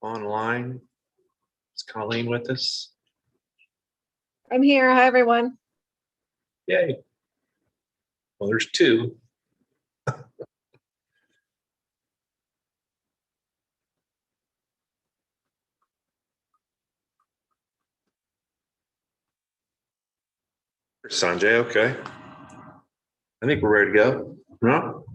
online? Is Colleen with us? I'm here. Hi, everyone. Yay. Well, there's two. Sanjay, okay. I think we're ready to go. No?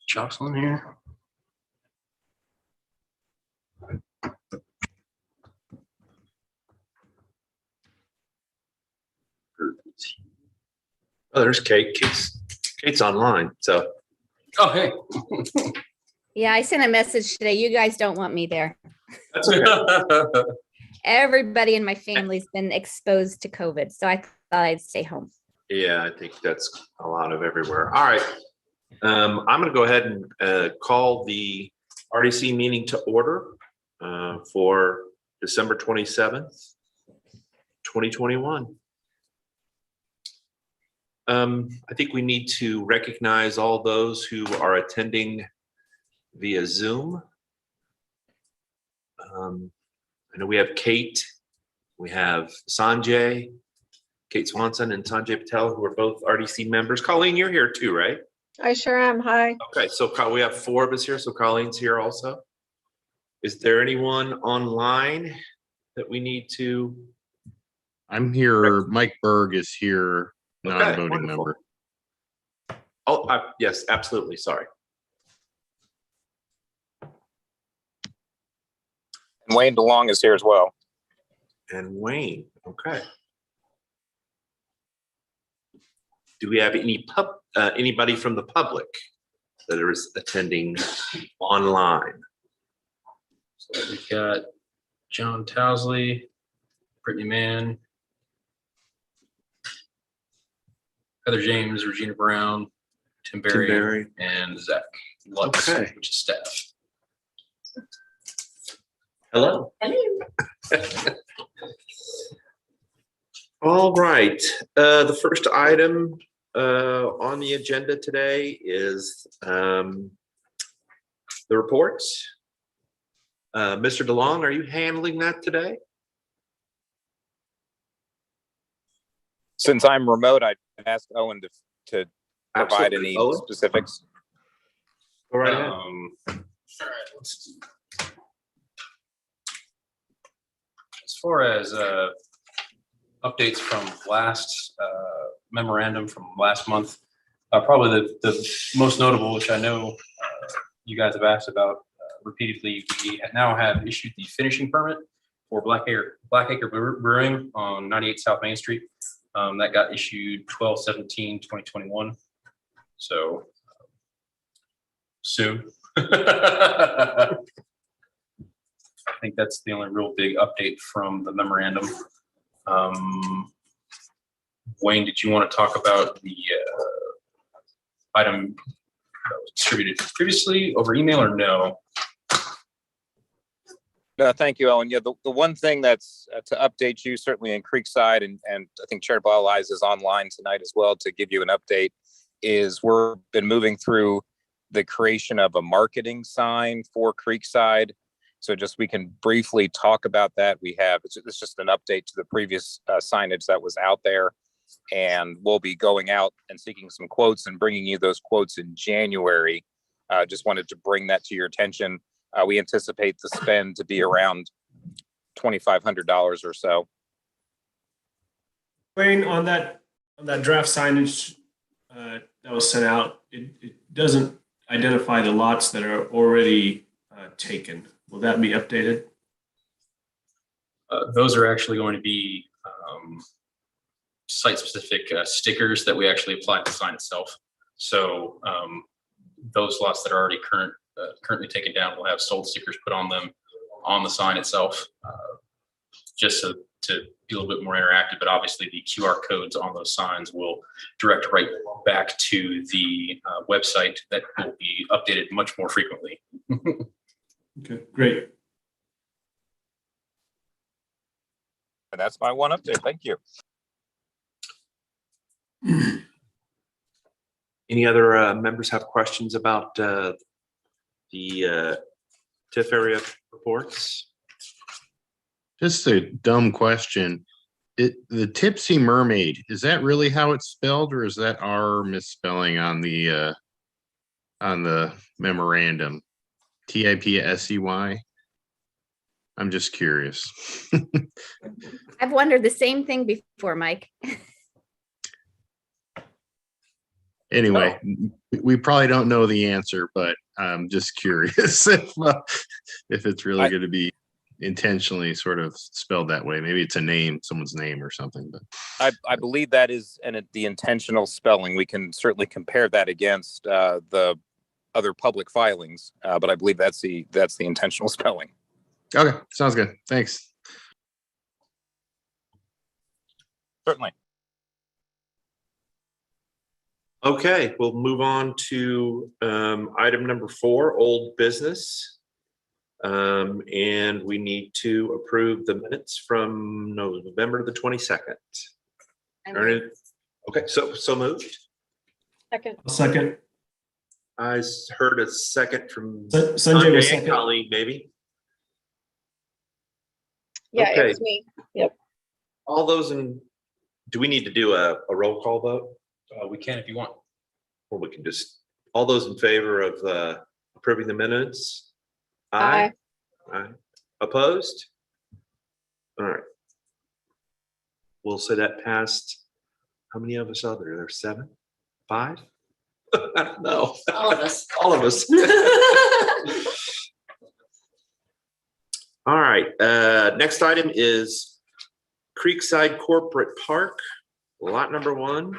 Jocelyn here. Oh, there's Kate. Kate's online, so. Oh, hey. Yeah, I sent a message today. You guys don't want me there. That's okay. Everybody in my family's been exposed to COVID, so I thought I'd stay home. Yeah, I think that's a lot of everywhere. All right. I'm going to go ahead and call the RDC meeting to order for December 27th, 2021. I think we need to recognize all those who are attending via Zoom. I know we have Kate, we have Sanjay, Kate Swanson and Sanjay Patel, who are both RDC members. Colleen, you're here too, right? I sure am. Hi. Okay, so we have 4 of us here, so Colleen's here also. Is there anyone online that we need to? I'm here. Mike Berg is here, non-voting wonderful. member. Oh, yes, absolutely. Sorry. And Wayne DeLong is here as well. And Wayne, okay. Do we have anybody from the public that is attending online? So we've got John Towsley, Brittany Mann, Heather James, Regina Brown, Tim Berry, and Zach Lutz, Okay. which is staff. Hello. All right. The first item on the agenda today is the reports. Mr. DeLong, are you handling that today? Since I'm remote, I asked Owen to provide Absolutely. any Owen? specifics. Go right ahead. All right, let's see. As far as updates from last memorandum from last month, probably the most notable, which I know you guys have asked about repeatedly, we now have issued the finishing permit for Black Acre Brewing on 98 South Main Street. That got issued 12/17/2021. So soon. I think that's the only real big update from the memorandum. Wayne, did you want to talk about the item that was distributed previously over email or no? No, thank you, Owen. Yeah, the one thing that's to update you, certainly in Creekside, and I think Charitable Allies is online tonight as well to give you an update, is we've been moving through the creation of a marketing sign for Creekside. So just we can briefly talk about that. It's just an update to the previous signage that was out there. And we'll be going out and seeking some quotes and bringing you those quotes in January. Just wanted to bring that to your attention. We anticipate the spend to be around $2,500 or so. Wayne, on that draft signage that was sent out, it doesn't identify the lots that are already taken. Will that be updated? Those are actually going to be site-specific stickers that we actually apply to the sign itself. So those lots that are already currently taken down will have sold stickers put on them on the sign itself, just to be a little bit more interactive, but obviously the QR codes on those signs will direct right back to the website that will be updated much more frequently. Okay, great. And that's my one update. Thank you. Any other members have questions about the TIF area reports? Just a dumb question. The Tipsy Mermaid, is that really how it's spelled, or is that our misspelling on the memorandum? TIPSEY? I'm just curious. I've wondered the same thing before, Mike. Anyway, we probably don't know the answer, but I'm just curious if it's really going to be intentionally sort of spelled that way. Maybe it's a name, someone's name or something. But I believe that is the intentional spelling. We can certainly compare that against the other public filings, but I believe that's the intentional spelling. okay, sounds good. Thanks. Certainly. Okay, we'll move on to item number 4, old business. And we need to approve the minutes from November the 22nd. Okay, so moved. Second. I'll second. I heard a second from Sanjay was and second. Colleen, maybe. Yeah, Okay. it was me. Yep. All those in, do we need to do a roll call vote? We can if you want. Or we can just, all those in favor of approving the minutes? Aye. Aye. Opposed? All right. We'll say that passed. How many of us are there? There's 7? 5? I don't know. All of us. All of us. All right. Next item is Creekside Corporate Park, lot number 1,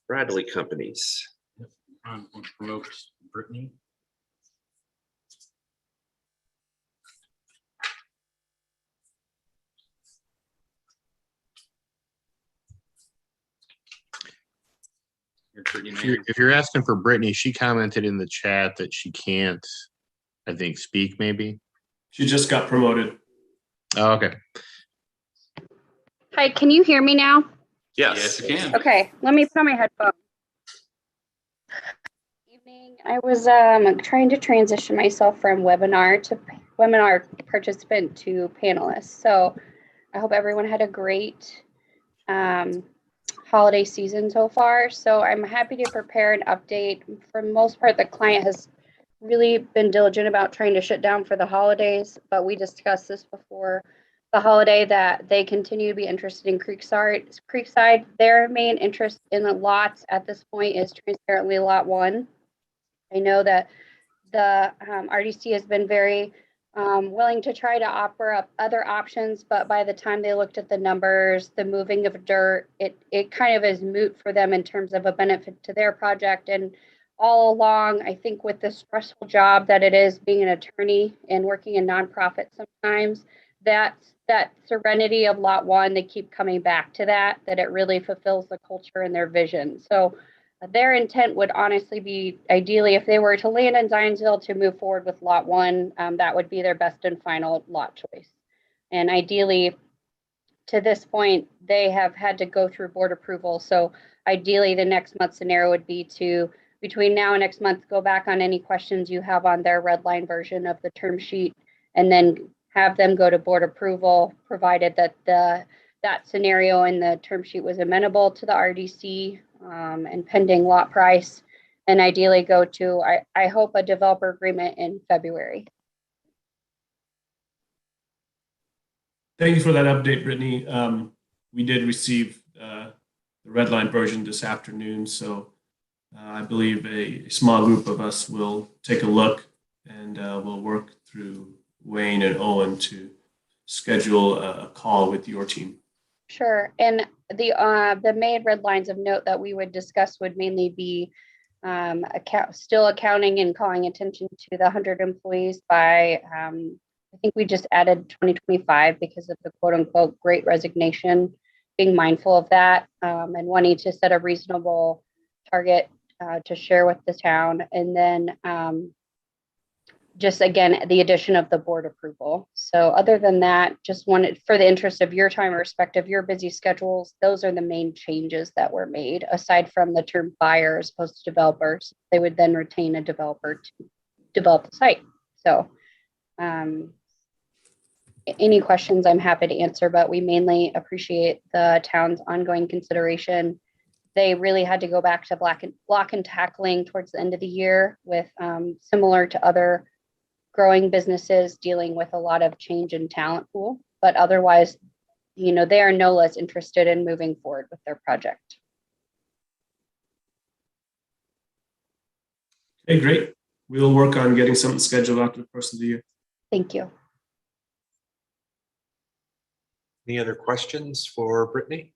Bradley Companies. I'm going to promote Brittany. If you're asking for Brittany, she commented in the chat that she can't, I think, speak maybe. She just got promoted. Oh, okay. Hi, can you hear me now? Yes. Yes, you can. Okay, let me put on my headphones. Evening, I was trying to transition myself from webinar participant to panelist. So I hope everyone had a great holiday season so far. So I'm happy to prepare an update. For the most part, the client has really been diligent about trying to shut down for the holidays, but we discussed this before the holiday that they continue to be interested in Creekside. Their main interest in the lots at this point is transparently lot 1. I know that the RDC has been very willing to try to offer up other options, but by the time they looked at the numbers, the moving of dirt, it kind of is moot for them in terms of a benefit to their project. And all along, I think with the stressful job that it is being an attorney and working in nonprofit sometimes, that serenity of lot 1, they keep coming back to that it really fulfills the culture and their vision. So their intent would honestly be, ideally, if they were to land in Zionsville, to move forward with lot 1, that would be their best and final lot choice. And ideally, to this point, they have had to go through board approval. So ideally, the next month scenario would be to, between now and next month, go back on any questions you have on their red line version of the term sheet, and then have them go to board approval, provided that that scenario in the term sheet was amenable to the RDC and pending lot price, and ideally go to, I hope, a developer agreement in February. Thank you for that update, Brittany. We did receive the red line version this afternoon, so I believe a small group of us will take a look, and we'll work through Wayne and Owen to schedule a call with your team. Sure. And the main red lines of note that we would discuss would mainly be still accounting and calling attention to the 100 employees by I think we just added 2025 because of the quote unquote great resignation, being mindful of that and wanting to set a reasonable target to share with the town. And then just again, the addition of the board approval. So other than that, just wanted, for the interest of your time, respect of your busy schedules, those are the main changes that were made, aside from the term buyer as opposed to developers. They would then retain a developer to develop the site. So any questions I'm happy to answer, but we mainly appreciate the town's ongoing consideration. They really had to go back to block and tackling towards the end of the year with similar to other growing businesses dealing with a lot of change in talent pool, but otherwise, you know, they are no less interested in moving forward with their project. Okay, great. We'll work on getting something scheduled after the first of the year. Thank you. Any other questions for Brittany?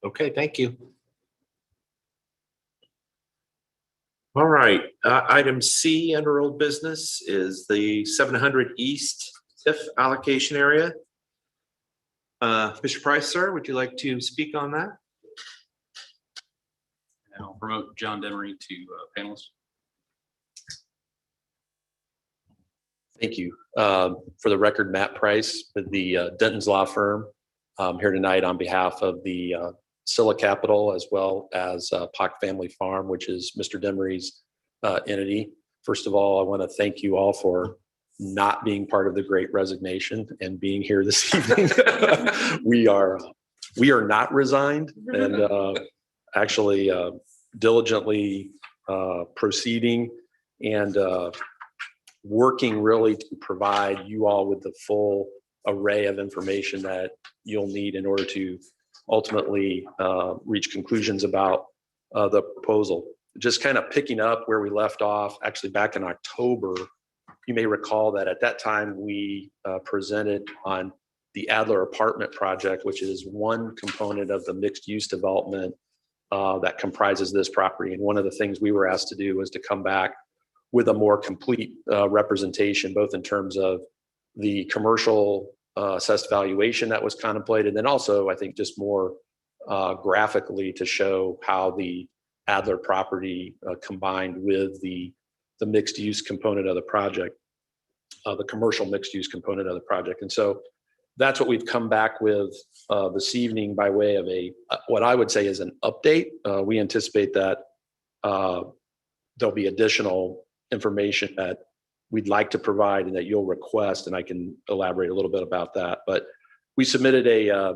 Okay, thank you. All right, item C under old business is the 700 East TIF allocation area. Mr. Price, sir, would you like to speak on that? And I'll promote John Demery to panelist. Thank you. For the record, Matt Price with the Denton's Law Firm. I'm here tonight on behalf of the Scylla Capital as well as Pock Family Farm, which is Mr. Demery's entity. First of all, I want to thank you all for not being part of the Great Resignation and being here this evening. We are not resigned and actually diligently proceeding and working really to provide you all with the full array of information that you'll need in order to ultimately reach conclusions about the proposal. Just kind of picking up where we left off, actually back in October, you may recall that at that time we presented on the Adler apartment project, which is one component of the mixed use development that comprises this property. And one of the things we were asked to do was to come back with a more complete representation, both in terms of the commercial assessed valuation that was contemplated, and then also I think just more graphically to show how the Adler property combined with the mixed use component of the project, the commercial mixed use component of the project. And so that's what we've come back with this evening by way of what I would say is an update. We anticipate that there'll be additional information that we'd like to provide and that you'll request, and I can elaborate a little bit about that. But we submitted a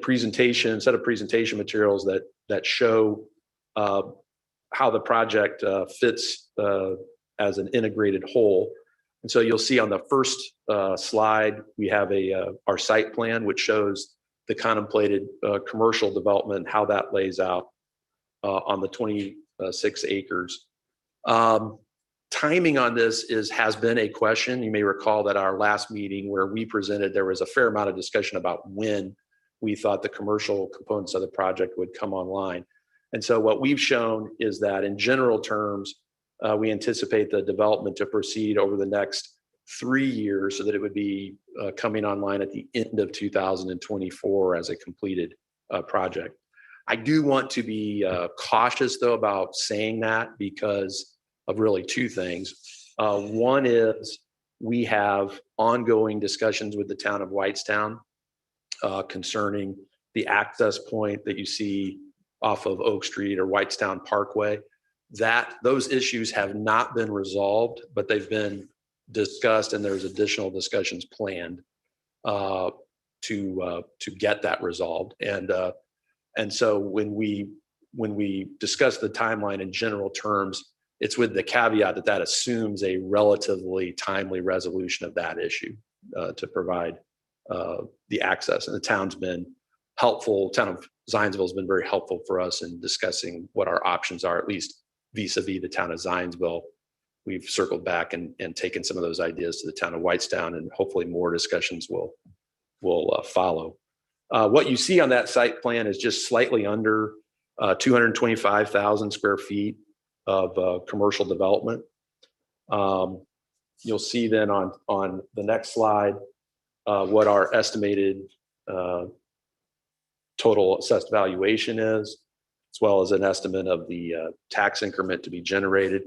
presentation, set of presentation materials that show how the project fits as an integrated whole. And so you'll see on the first slide, we have our site plan, which shows the contemplated commercial development, how that lays out on the 26 acres. Timing on this has been a question. You may recall that our last meeting where we presented, there was a fair amount of discussion about when we thought the commercial components of the project would come online. And so what we've shown is that in general terms, we anticipate the development to proceed over the next 3 years so that it would be coming online at the end of 2024 as a completed project. I do want to be cautious though about saying that because of really two things. One is we have ongoing discussions with the town of Whitestown concerning the access point that you see off of Oak Street or Whitestown Parkway. Those issues have not been resolved, but they've been discussed and there's additional discussions planned to get that resolved. And so when we discuss the timeline in general terms, it's with the caveat that assumes a relatively timely resolution of that issue to provide the access. And the town's been helpful. Town of Zionsville has been very helpful for us in discussing what our options are, at least vis-a-vis the town of Zionsville. We've circled back and taken some of those ideas to the town of Whitestown, and hopefully more discussions will follow. What you see on that site plan is just slightly under 225,000 square feet. of commercial development. You'll see then on the next slide what our estimated total assessed valuation is, as well as an estimate of the tax increment to be generated.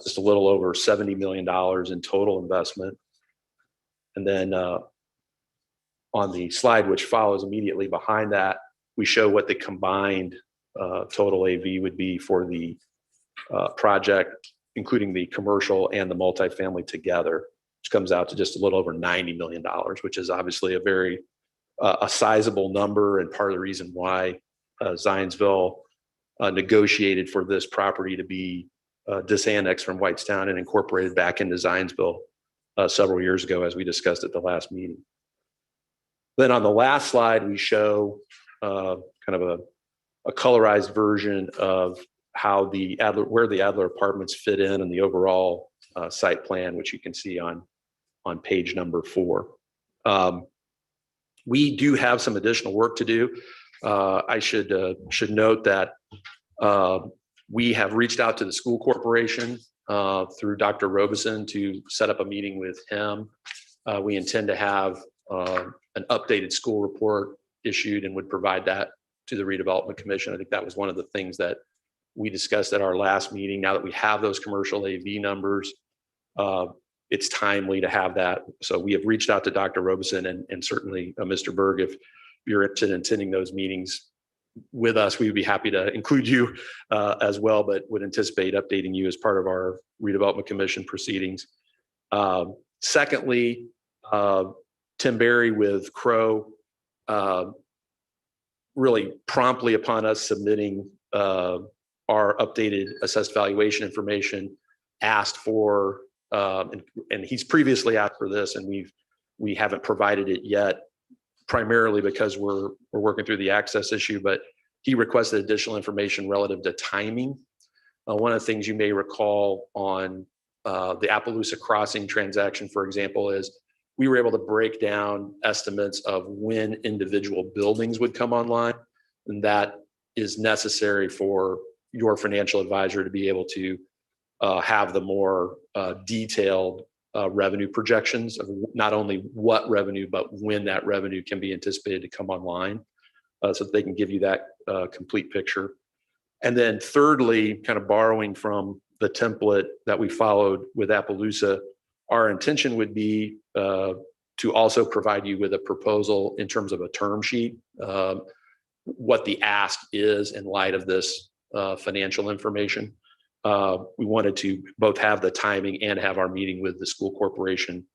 Just a little over $70 million in total investment. And then on the slide which follows immediately behind that, we show what the combined total AV would be for the project, including the commercial and the multifamily together, which comes out to just a little over $90 million, which is obviously a very a sizable number, and part of the reason why Zionsville negotiated for this property to be disannexed from Whitestown and incorporated back into Zionsville several years ago, as we discussed at the last meeting. Then on the last slide, we show kind of a colorized version of how where the Adler Apartments fit in the overall site plan, which you can see on page number 4. We do have some additional work to do. I should note that we have reached out to the school corporation through Dr. Robeson to set up a meeting with him. We intend to have an updated school report issued and would provide that to the Redevelopment Commission. I think that was one of the things that we discussed at our last meeting. Now that we have those commercial AV numbers, it's timely to have that. So we have reached out to Dr. Robeson and certainly Mr. Berg, if you're interested in attending those meetings with us, we would be happy to include you as well, but would anticipate updating you as part of our Redevelopment Commission proceedings. Secondly, Tim Berry with Crow really promptly upon us submitting our updated assessed valuation information asked for, and he's previously asked for this, and we haven't provided it yet, primarily because we're working through the access issue, but he requested additional information relative to timing. One of the things you may recall on the Appaloosa Crossing transaction, for example, is we were able to break down estimates of when individual buildings would come online, and that is necessary for your financial advisor to be able to have the more detailed revenue projections of not only what revenue, but when that revenue can be anticipated to come online, so that they can give you that complete picture. And then thirdly, kind of borrowing from the template that we followed with Appaloosa, our intention would be to also provide you with a proposal in terms of a term sheet, what the ask is in light of this financial information. We wanted to both have the timing and have our meeting with the school corporation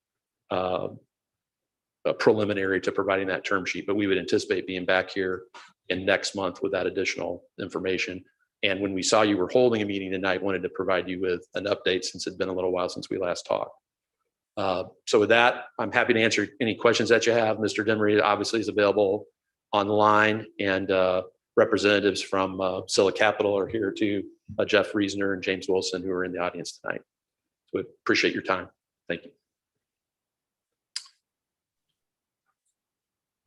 preliminary to providing that term sheet, but we would anticipate being back here in next month with that additional information. And when we saw you were holding a meeting tonight, wanted to provide you with an update since it's been a little while since we last talked. So with that, I'm happy to answer any questions that you have. Mr. Demery obviously is available on the line, and representatives from Scylla Capital are here too, Jeff Reasoner and James Wilson, who are in the audience tonight. So we appreciate your time. Thank you.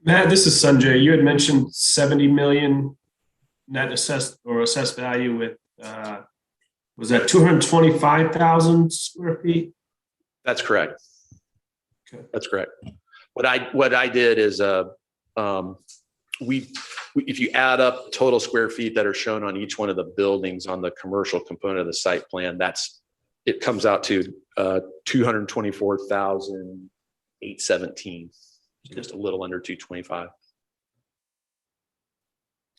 Matt, this is Sanjay. You had mentioned 70 million net assessed value with, was that 225,000 square feet? That's correct. Okay. That's correct. What I did is if you add up total square feet that are shown on each one of the buildings on the commercial component of the site plan, it comes out to 224,817, just a little under 225.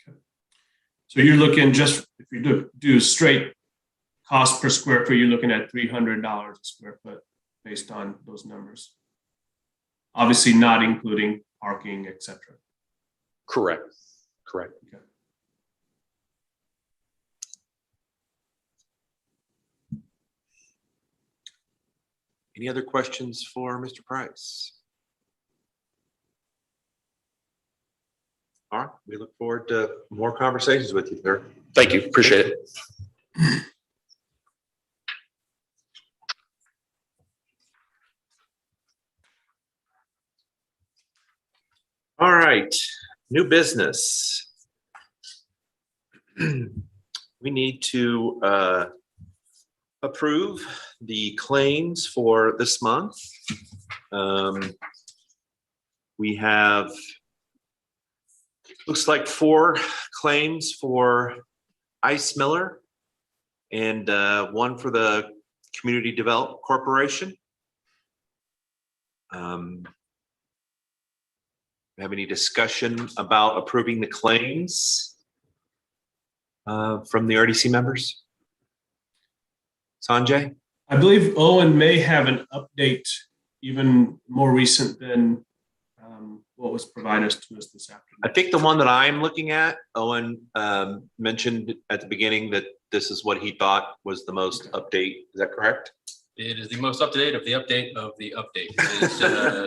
Okay. So you're looking, just if you do straight cost per square foot, you're looking at $300 a square foot based on those numbers. Obviously not including parking, etc. Correct. Correct. Okay. Any other questions for Mr. Price? All right, we look forward to more conversations with you, sir. Thank you. Appreciate it. All right, new business. We need to approve the claims for this month. We have, looks like 4 claims for Ice Miller and 1 for the Community Development Corporation. Have any discussion about approving the claims from the RDC members? Sanjay? I believe Owen may have an update even more recent than what was provided to us this afternoon. I think the one that I'm looking at, Owen mentioned at the beginning that this is what he thought was the most update. Is that correct? It is the most up to date of the update of the update. It is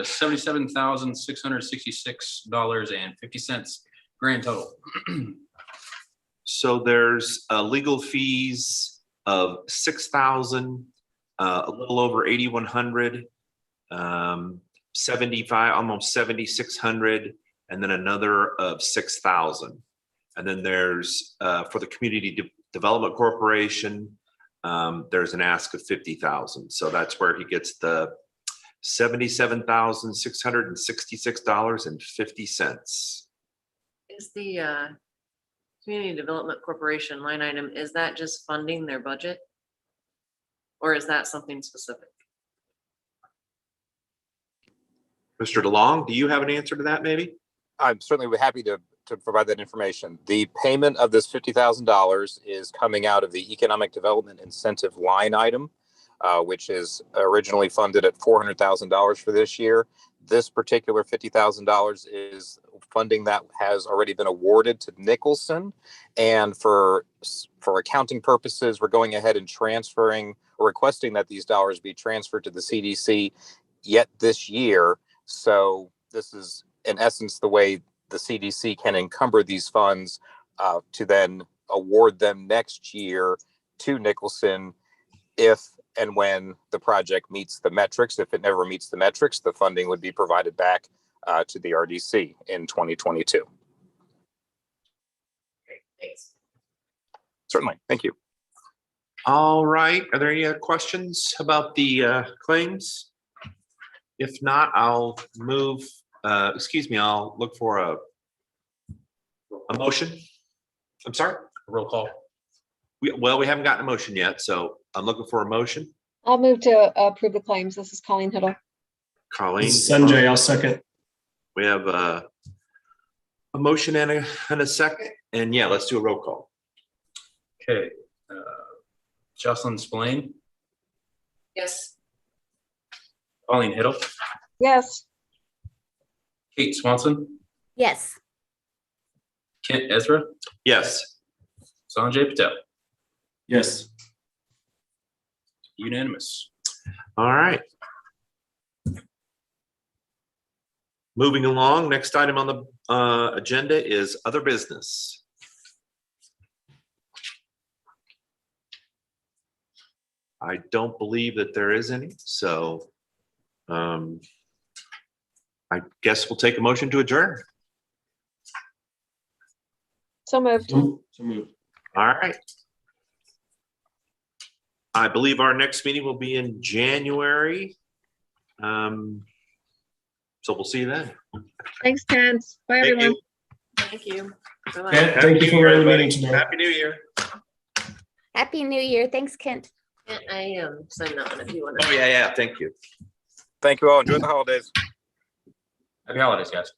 $77,666.50 grand total. So there's legal fees of 6,000, a little over 8,100, 75, almost 7,600, and then another of 6,000. And then there's for the Community Development Corporation, there's an ask of 50,000. So that's where he gets the $77,666.50. Is the Community Development Corporation line item, is that just funding their budget? Or is that something specific? Mr. DeLong, do you have an answer to that maybe? I'm certainly happy to provide that information. The payment of this $50,000 is coming out of the Economic Development Incentive line item, which is originally funded at $400,000 for this year. This particular $50,000 is funding that has already been awarded to Nicholson. And for accounting purposes, we're going ahead and transferring or requesting that these dollars be transferred to the CDC yet this year. So this is in essence the way the CDC can encumber these funds to then award them next year to Nicholson if and when the project meets the metrics. If it never meets the metrics, the funding would be provided back to the RDC in 2022. Great, thanks. Certainly. Thank you. All right. Are there any questions about the claims? If not, I'll move. I'll look for a motion. I'm sorry? Roll call. We haven't gotten a motion yet, so I'm looking for a motion. I'll move to approve the claims. This is Colleen Hiddle. Colleen. Sanjay, I'll second. We have a motion and a second. And yeah, let's do a roll call. Okay. Jocelyn Spillane, Yes. Colleen Hiddle, Yes. Kate Swanson, Yes. Kent Ezra, Yes. Sanjay Patel. Yes. Unanimous. All right. Moving along, next item on the agenda is other business. I don't believe that there is any, so I guess we'll take a motion to adjourn. So moved. So moved. All right. I believe our next meeting will be in January. So we'll see you then. Thanks, Kent. Bye, Thank you. everyone. Thank you. Bye-bye. Kent, Happy thank you New for Year, running the everybody. meeting tonight. Happy New Year. Happy New Year. Thanks, Kent. I am signing that one if you want Oh, to. yeah, thank you. Thank you all. Enjoy the holidays. Happy holidays, guys.